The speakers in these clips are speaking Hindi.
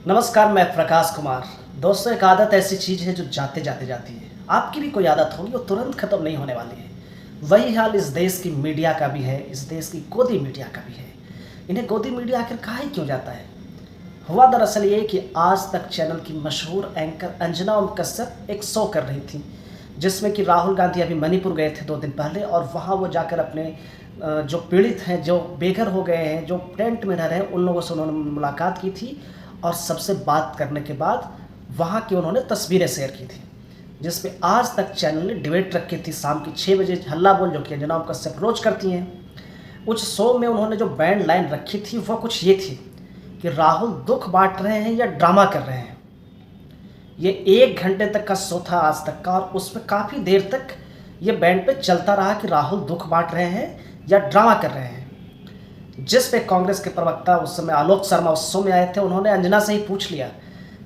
नमस्कार, मैं प्रकाश कुमार। दोस्तों, एक आदत ऐसी चीज़ है जो जाते जाते जाती है। आपकी भी कोई आदत होगी, वो तुरंत ख़त्म नहीं होने वाली है। वही हाल इस देश की मीडिया का भी है, इस देश की गोदी मीडिया का भी है। इन्हें गोदी मीडिया आखिर कहा ही क्यों जाता है? हुआ दरअसल ये कि आज तक चैनल की मशहूर एंकर अंजना ओम कश्यप एक शो कर रही थी, जिसमें कि राहुल गांधी अभी मणिपुर गए थे 2 दिन पहले, और वहाँ वो जाकर अपने जो पीड़ित हैं, जो बेघर हो गए हैं, जो टेंट में रह रहे हैं, उन लोगों से उन्होंने मुलाकात की थी। और सबसे बात करने के बाद वहाँ की उन्होंने तस्वीरें शेयर की थी, जिसमें आज तक चैनल ने डिबेट रखी थी शाम की 6 बजे, हल्ला बोल, जो कि अंजना ओम कश्यप रोज करती हैं। उस शो में उन्होंने जो बैंड लाइन रखी थी वह कुछ ये थी कि राहुल दुख बांट रहे हैं या ड्रामा कर रहे हैं। ये 1 घंटे तक का शो था आज तक का, और उसमें काफ़ी देर तक ये बैंड पे चलता रहा कि राहुल दुख बांट रहे हैं या ड्रामा कर रहे हैं। जिस पे कांग्रेस के प्रवक्ता उस समय आलोक शर्मा उस शो में आए थे, उन्होंने अंजना से ही पूछ लिया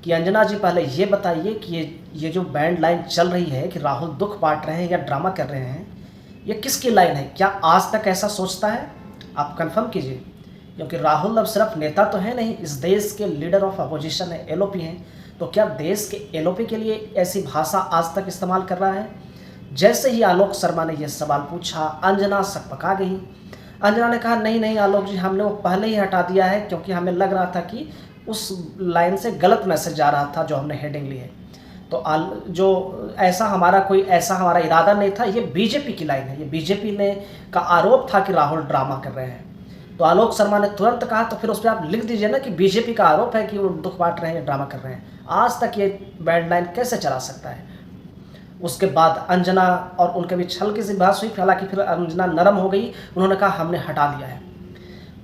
कि अंजना जी, पहले ये बताइए कि ये जो बैंड लाइन चल रही है कि राहुल दुख बांट रहे हैं या ड्रामा कर रहे हैं, ये किसकी लाइन है? क्या आज तक ऐसा सोचता है? आप कंफर्म कीजिए, क्योंकि राहुल अब सिर्फ नेता तो है नहीं, इस देश के लीडर ऑफ अपोजिशन है, एलओपी हैं। तो क्या देश के एलओपी के लिए ऐसी भाषा आज तक इस्तेमाल कर रहा है? जैसे ही आलोक शर्मा ने यह सवाल पूछा, अंजना सकपका गई। अंजना ने कहा, नहीं नहीं आलोक जी, हमने वो पहले ही हटा दिया है, क्योंकि हमें लग रहा था कि उस लाइन से गलत मैसेज जा रहा था जो हमने हेडिंग ली है। तो जो ऐसा हमारा इरादा नहीं था, ये बीजेपी की लाइन है, ये बीजेपी ने का आरोप था कि राहुल ड्रामा कर रहे हैं। तो आलोक शर्मा ने तुरंत कहा, तो फिर उस पर आप लिख दीजिए ना कि बीजेपी का आरोप है कि वो दुख बांट रहे हैं या ड्रामा कर रहे हैं। आज तक ये बैंड लाइन कैसे चला सकता है? उसके बाद अंजना और उनके बीच हल्की सी बहस हुई, हालांकि फिर अंजना नरम हो गई, उन्होंने कहा हमने हटा लिया है।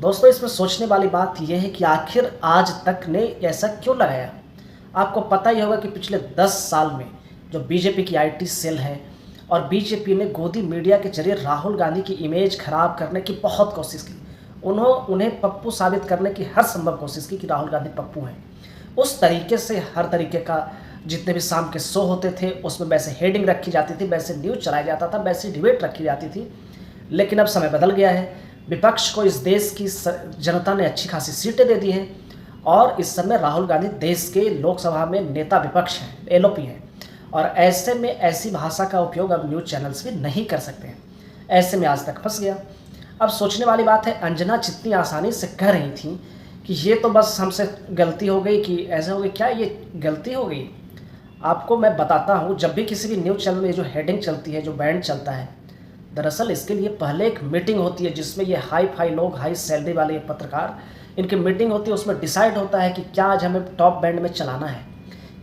दोस्तों, इसमें सोचने वाली बात यह है कि आखिर आज तक ने ऐसा क्यों लगाया? आपको पता ही होगा कि पिछले 10 साल में जो बीजेपी की आईटी सेल है, और बीजेपी ने गोदी मीडिया के जरिए राहुल गांधी की इमेज खराब करने की बहुत कोशिश की। उन्हें पप्पू साबित करने की हर संभव कोशिश की कि राहुल गांधी पप्पू हैं। उस तरीके से हर तरीके का जितने भी शाम के शो होते थे उसमें वैसे हेडिंग रखी जाती थी, वैसे न्यूज़ चलाया जाता था, वैसे डिबेट रखी जाती थी। लेकिन अब समय बदल गया है। विपक्ष को इस देश की जनता ने अच्छी खासी सीटें दे दी हैं, और इस समय राहुल गांधी देश के लोकसभा में नेता विपक्ष हैं, एलओपी हैं, और ऐसे में ऐसी भाषा का उपयोग अब न्यूज़ चैनल्स भी नहीं कर सकते हैं। ऐसे में आज तक फंस गया। अब सोचने वाली बात है, अंजना जितनी आसानी से कह रही थी कि ये तो बस हमसे गलती हो गई, कि ऐसे हो गई, क्या ये गलती हो गई? आपको मैं बताता हूँ, जब भी किसी भी न्यूज़ चैनल में जो हेडिंग चलती है, जो बैंड चलता है, दरअसल इसके लिए पहले एक मीटिंग होती है, जिसमें ये हाई फाई लोग, हाई सैलरी वाले पत्रकार, इनकी मीटिंग होती है। उसमें डिसाइड होता है कि क्या आज हमें टॉप बैंड में चलाना है,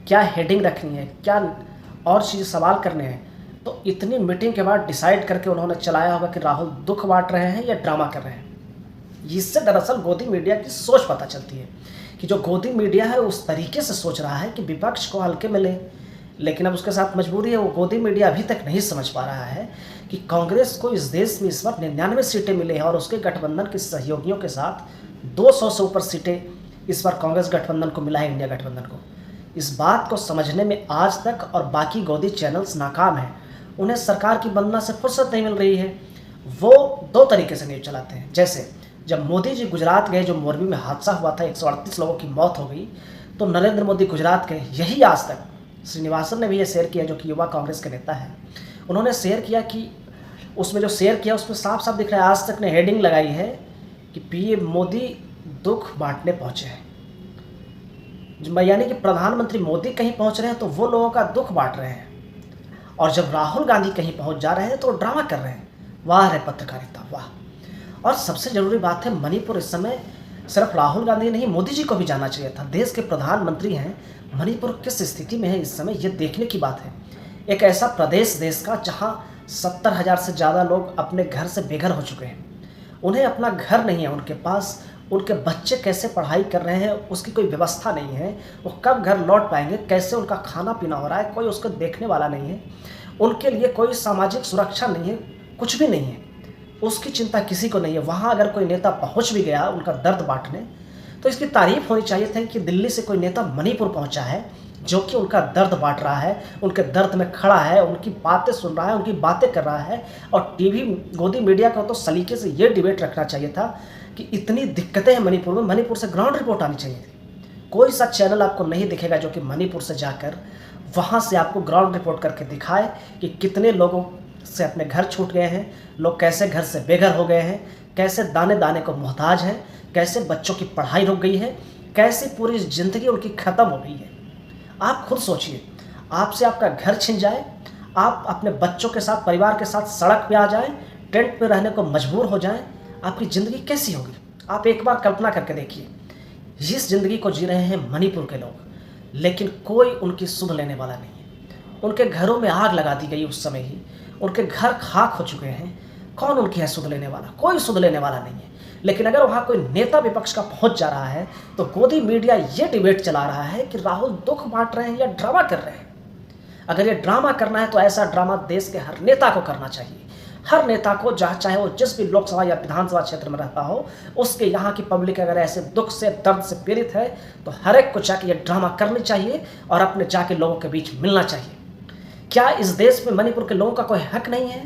क्या हेडिंग रखनी है, क्या और चीज़ सवाल करने हैं। तो इतनी मीटिंग के बाद डिसाइड करके उन्होंने चलाया होगा कि राहुल दुख बांट रहे हैं या ड्रामा कर रहे हैं। इससे दरअसल गोदी मीडिया की सोच पता चलती है कि जो गोदी मीडिया है उस तरीके से सोच रहा है कि विपक्ष को हल्के में ले। लेकिन अब उसके साथ मजबूरी है, वो गोदी मीडिया अभी तक नहीं समझ पा रहा है कि कांग्रेस को इस देश में इस वक्त 99 सीटें मिली हैं, और उसके गठबंधन के सहयोगियों के साथ 200 से ऊपर सीटें इस बार कांग्रेस गठबंधन को मिला है, इंडिया गठबंधन को। इस बात को समझने में आज तक और बाकी गोदी चैनल्स नाकाम हैं। उन्हें सरकार की वंदना से फुर्सत नहीं मिल रही है। वो 2 तरीके से न्यूज़ चलाते हैं। जैसे जब मोदी जी गुजरात गए, जो मोरबी में हादसा हुआ था, 138 लोगों की मौत हो गई, तो नरेंद्र मोदी गुजरात गए। यही आज तक श्रीनिवासन ने भी ये शेयर किया, जो कि युवा कांग्रेस के नेता हैं। उन्होंने शेयर किया कि उसमें जो शेयर किया उसमें साफ साफ दिख रहा है, आज तक ने हेडिंग लगाई है कि पीएम मोदी दुख बांटने पहुंचे हैं। यानी कि प्रधानमंत्री मोदी कहीं पहुंच रहे हैं तो वो लोगों का दुख बांट रहे हैं, और जब राहुल गांधी कहीं पहुंच जा रहे हैं तो ड्रामा कर रहे हैं। वाह रे पत्रकारिता, वाह। और सबसे ज़रूरी बात है, मणिपुर इस समय सिर्फ राहुल गांधी नहीं, मोदी जी को भी जाना चाहिए था। देश के प्रधानमंत्री हैं, मणिपुर किस स्थिति में है इस समय, ये देखने की बात है। एक ऐसा प्रदेश देश का जहां 70,000 से ज़्यादा लोग अपने घर से बेघर हो चुके हैं। उन्हें अपना घर नहीं है उनके पास, उनके बच्चे कैसे पढ़ाई कर रहे हैं उसकी कोई व्यवस्था नहीं है। वो कब घर लौट पाएंगे, कैसे उनका खाना पीना हो रहा है, कोई उसको देखने वाला नहीं है। उनके लिए कोई सामाजिक सुरक्षा नहीं है, कुछ भी नहीं है, उसकी चिंता किसी को नहीं है। वहाँ अगर कोई नेता पहुँच भी गया उनका दर्द बांटने, तो इसकी तारीफ होनी चाहिए थी कि दिल्ली से कोई नेता मणिपुर पहुँचा है, जो कि उनका दर्द बांट रहा है, उनके दर्द में खड़ा है, उनकी बातें सुन रहा है, उनकी बातें कर रहा है। और टीवी गोदी मीडिया को तो सलीके से ये डिबेट रखना चाहिए था कि इतनी दिक्कतें हैं मणिपुर में, मणिपुर से ग्राउंड रिपोर्ट आनी चाहिए थी। कोई सा चैनल आपको नहीं दिखेगा जो कि मणिपुर से जाकर वहाँ से आपको ग्राउंड रिपोर्ट करके दिखाए कि कितने लोगों से अपने घर छूट गए हैं, लोग कैसे घर से बेघर हो गए हैं, कैसे दाने दाने को मोहताज हैं, कैसे बच्चों की पढ़ाई रुक गई है, कैसे पूरी ज़िंदगी उनकी ख़त्म हो गई है। आप खुद सोचिए, आपसे आपका घर छिन जाए, आप अपने बच्चों के साथ, परिवार के साथ सड़क पे आ जाएं, टेंट में रहने को मजबूर हो जाएं, आपकी ज़िंदगी कैसी होगी? आप एक बार कल्पना करके देखिए। इस ज़िंदगी को जी रहे हैं मणिपुर के लोग, लेकिन कोई उनकी सुध लेने वाला नहीं है। उनके घरों में आग लगा दी गई उस समय ही, उनके घर खाक हो चुके हैं। कौन उनकी है सुध लेने वाला? कोई सुध लेने वाला नहीं है। लेकिन अगर वहाँ कोई नेता विपक्ष का पहुँच जा रहा है तो गोदी मीडिया ये डिबेट चला रहा है कि राहुल दुख बांट रहे हैं या ड्रामा कर रहे हैं। अगर ये ड्रामा करना है तो ऐसा ड्रामा देश के हर नेता को करना चाहिए। हर नेता को, जहाँ चाहे वो जिस भी लोकसभा या विधानसभा क्षेत्र में रहता हो, उसके यहाँ की पब्लिक अगर ऐसे दुख से, दर्द से पीड़ित है तो हर एक को जाके ये ड्रामा करनी चाहिए और अपने जाके लोगों के बीच मिलना चाहिए। क्या इस देश में मणिपुर के लोगों का कोई हक नहीं है?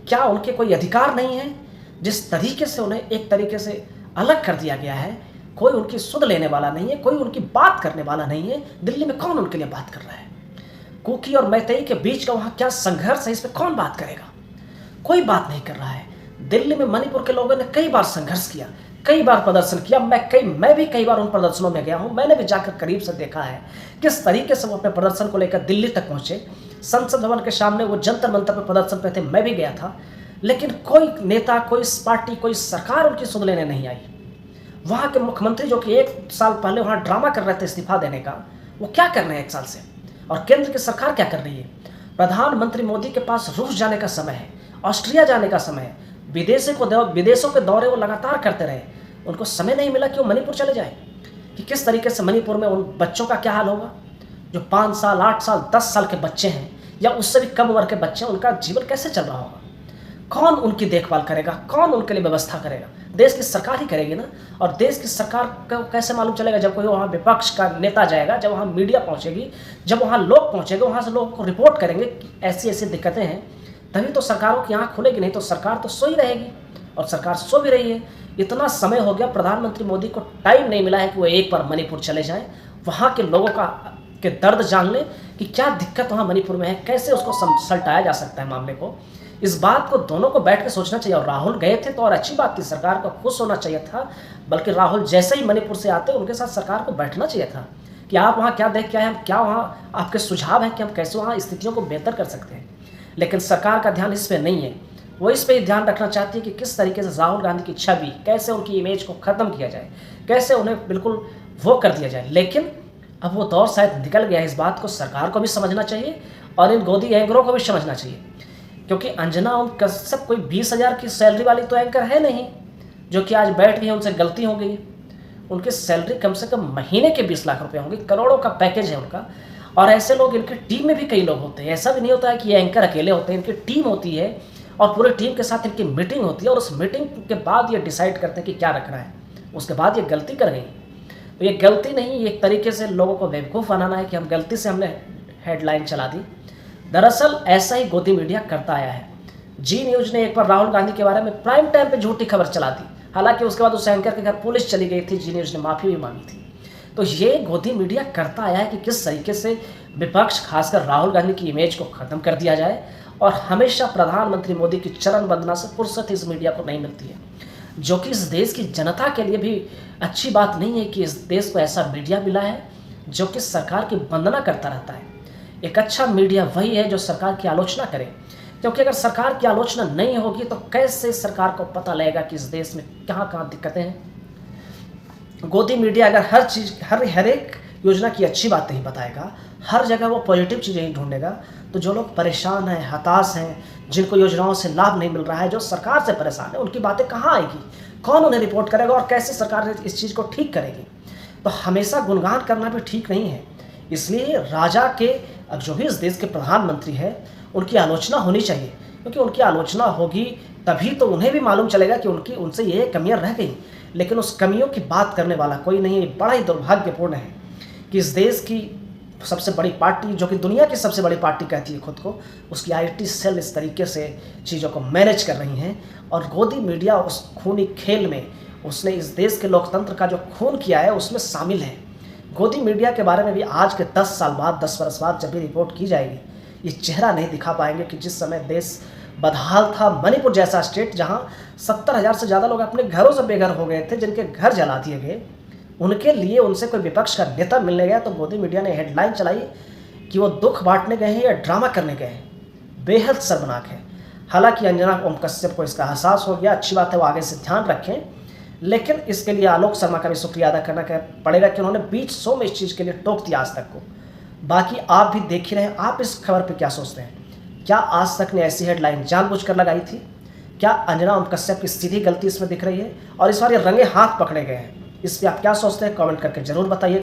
क्या उनके कोई अधिकार नहीं है? जिस तरीके से उन्हें एक तरीके से अलग कर दिया गया है, कोई उनकी सुध लेने वाला नहीं है, कोई उनकी बात करने वाला नहीं है। दिल्ली में कौन उनके लिए बात कर रहा है? कुकी और मैतेई के बीच का वहाँ क्या संघर्ष है, इस पर कौन बात करेगा? कोई बात नहीं कर रहा है। दिल्ली में मणिपुर के लोगों ने कई बार संघर्ष किया, कई बार प्रदर्शन किया। मैं भी कई बार उन प्रदर्शनों में गया हूँ। मैंने भी जाकर करीब से देखा है किस तरीके से वो अपने प्रदर्शन को लेकर दिल्ली तक पहुँचे। संसद भवन के सामने वो जंतर मंतर पर प्रदर्शन पे थे, मैं भी गया था। लेकिन कोई नेता, कोई पार्टी, कोई सरकार उनकी सुध लेने नहीं आई। वहाँ के मुख्यमंत्री जो कि 1 साल पहले वहाँ ड्रामा कर रहे थे इस्तीफा देने का, वो क्या कर रहे हैं 1 साल से? और केंद्र की सरकार क्या कर रही है? प्रधानमंत्री मोदी के पास रूस जाने का समय है, ऑस्ट्रिया जाने का समय है, विदेशों के दौरे वो लगातार करते रहे। उनको समय नहीं मिला कि वो मणिपुर चले जाए। कि किस तरीके से मणिपुर में उन बच्चों का क्या हाल होगा जो 5 साल, 8 साल, 10 साल के बच्चे हैं या उससे भी कम उम्र के बच्चे हैं, उनका जीवन कैसे चल रहा होगा? कौन उनकी देखभाल करेगा? कौन उनके लिए व्यवस्था करेगा? देश की सरकार ही करेगी ना। और देश की सरकार को कैसे मालूम चलेगा जब कोई वहाँ विपक्ष का नेता जाएगा, जब वहाँ मीडिया पहुँचेगी, जब वहाँ लोग पहुँचेंगे, वहाँ से लोगों को रिपोर्ट करेंगे कि ऐसी ऐसी दिक्कतें हैं, तभी तो सरकारों की आँख खुलेगी। नहीं तो सरकार तो सो ही रहेगी, और सरकार सो भी रही है। इतना समय हो गया, प्रधानमंत्री मोदी को टाइम नहीं मिला है कि वो एक बार मणिपुर चले जाएं, वहाँ के लोगों के दर्द जान लें कि क्या दिक्कत वहाँ मणिपुर में है, कैसे उसको सलटाया जा सकता है मामले को। इस बात को दोनों को बैठ के सोचना चाहिए। और राहुल गए थे तो और अच्छी बात थी, सरकार को खुश होना चाहिए था। बल्कि राहुल जैसे ही मणिपुर से आते उनके साथ सरकार को बैठना चाहिए था कि आप वहाँ क्या देख के आए हैं, क्या वहाँ आपके सुझाव हैं कि हम कैसे वहाँ स्थितियों को बेहतर कर सकते हैं। लेकिन सरकार का ध्यान इस पर नहीं है। वो इस पर ही ध्यान रखना चाहती है कि किस तरीके से राहुल गांधी की छवि, कैसे उनकी इमेज को ख़त्म किया जाए, कैसे उन्हें बिल्कुल वो कर दिया जाए। लेकिन अब वो दौर शायद निकल गया। इस बात को सरकार को भी समझना चाहिए और इन गोदी एंकरों को भी समझना चाहिए। क्योंकि अंजना ओम कश्यप कोई 20,000 की सैलरी वाली तो एंकर है नहीं जो कि आज बैठ गई है, उनसे गलती हो गई। उनकी सैलरी कम से कम महीने के 20 लाख रुपए होंगे, करोड़ों का पैकेज है उनका। और ऐसे लोग, इनकी टीम में भी कई लोग होते हैं। ऐसा भी नहीं होता है कि ये एंकर अकेले होते हैं, इनकी टीम होती है और पूरी टीम के साथ इनकी मीटिंग होती है और उस मीटिंग के बाद ये डिसाइड करते हैं कि क्या रखना है। उसके बाद ये गलती कर गई तो ये गलती नहीं, ये एक तरीके से लोगों को बेवकूफ़ बनाना है कि हम गलती से हमने हेडलाइन चला दी। दरअसल ऐसा ही गोदी मीडिया करता आया है। जी न्यूज़ ने एक बार राहुल गांधी के बारे में प्राइम टाइम पे झूठी खबर चला दी। हालांकि उसके बाद उस एंकर के घर पुलिस चली गई थी, जी न्यूज़ ने माफ़ी भी मांगी थी। तो ये गोदी मीडिया करता आया है कि किस तरीके से विपक्ष, खासकर राहुल गांधी की इमेज को ख़त्म कर दिया जाए। और हमेशा प्रधानमंत्री मोदी की चरण वंदना से फुर्सत इस मीडिया को नहीं मिलती है, जो कि इस देश की जनता के लिए भी अच्छी बात नहीं है कि इस देश को ऐसा मीडिया मिला है जो कि सरकार की वंदना करता रहता है। एक अच्छा मीडिया वही है जो सरकार की आलोचना करे, क्योंकि अगर सरकार की आलोचना नहीं होगी तो कैसे सरकार को पता लगेगा कि इस देश में कहाँ कहाँ दिक्कतें हैं। गोदी मीडिया अगर हर चीज़, हर एक योजना की अच्छी बातें ही बताएगा, हर जगह वो पॉजिटिव चीज़ें ही ढूंढेगा, तो जो लोग परेशान हैं, हताश हैं, जिनको योजनाओं से लाभ नहीं मिल रहा है, जो सरकार से परेशान है, उनकी बातें कहाँ आएगी? कौन उन्हें रिपोर्ट करेगा और कैसे सरकार इस चीज़ को ठीक करेगी? तो हमेशा गुणगान करना भी ठीक नहीं है। इसलिए राजा के, जो भी इस देश के प्रधानमंत्री है, उनकी आलोचना होनी चाहिए, क्योंकि उनकी आलोचना होगी तभी तो उन्हें भी मालूम चलेगा कि उनसे ये कमियां रह गई। लेकिन उस कमियों की बात करने वाला कोई नहीं है। बड़ा ही दुर्भाग्यपूर्ण है कि इस देश की सबसे बड़ी पार्टी, जो कि दुनिया की सबसे बड़ी पार्टी कहती है खुद को, उसकी IT सेल इस तरीके से चीज़ों को मैनेज कर रही हैं। और गोदी मीडिया उस खूनी खेल में, उसने इस देश के लोकतंत्र का जो खून किया है उसमें शामिल है। गोदी मीडिया के बारे में भी आज के 10 साल बाद, 10 बरस बाद जब भी रिपोर्ट की जाएगी, ये चेहरा नहीं दिखा पाएंगे कि जिस समय देश बदहाल था, मणिपुर जैसा स्टेट जहां 70,000 से ज़्यादा लोग अपने घरों से बेघर हो गए थे, जिनके घर जला दिए गए, उनके लिए उनसे कोई विपक्ष का नेता मिलने गया तो गोदी मीडिया ने हेडलाइन चलाई कि वो दुख बांटने गए हैं या ड्रामा करने गए हैं। बेहद शर्मनाक है। हालांकि अंजना ओम कश्यप को इसका एहसास हो गया, अच्छी बात है, वो आगे से ध्यान रखें, लेकिन इसके लिए आलोक शर्मा का भी शुक्रिया अदा करना पड़ेगा कि उन्होंने बीच शो में इस चीज़ के लिए टोक दिया आज तक को। बाकी आप भी देख ही रहे हैं, आप इस खबर पर क्या सोचते हैं? क्या आज तक ने ऐसी हेडलाइन जानबूझकर लगाई थी? क्या अंजना ओम कश्यप की सीधी गलती इसमें दिख रही है और इस बार ये रंगे हाथ पकड़े गए हैं? इस पर आप क्या सोचते हैं? कमेंट करके जरूर बताइए।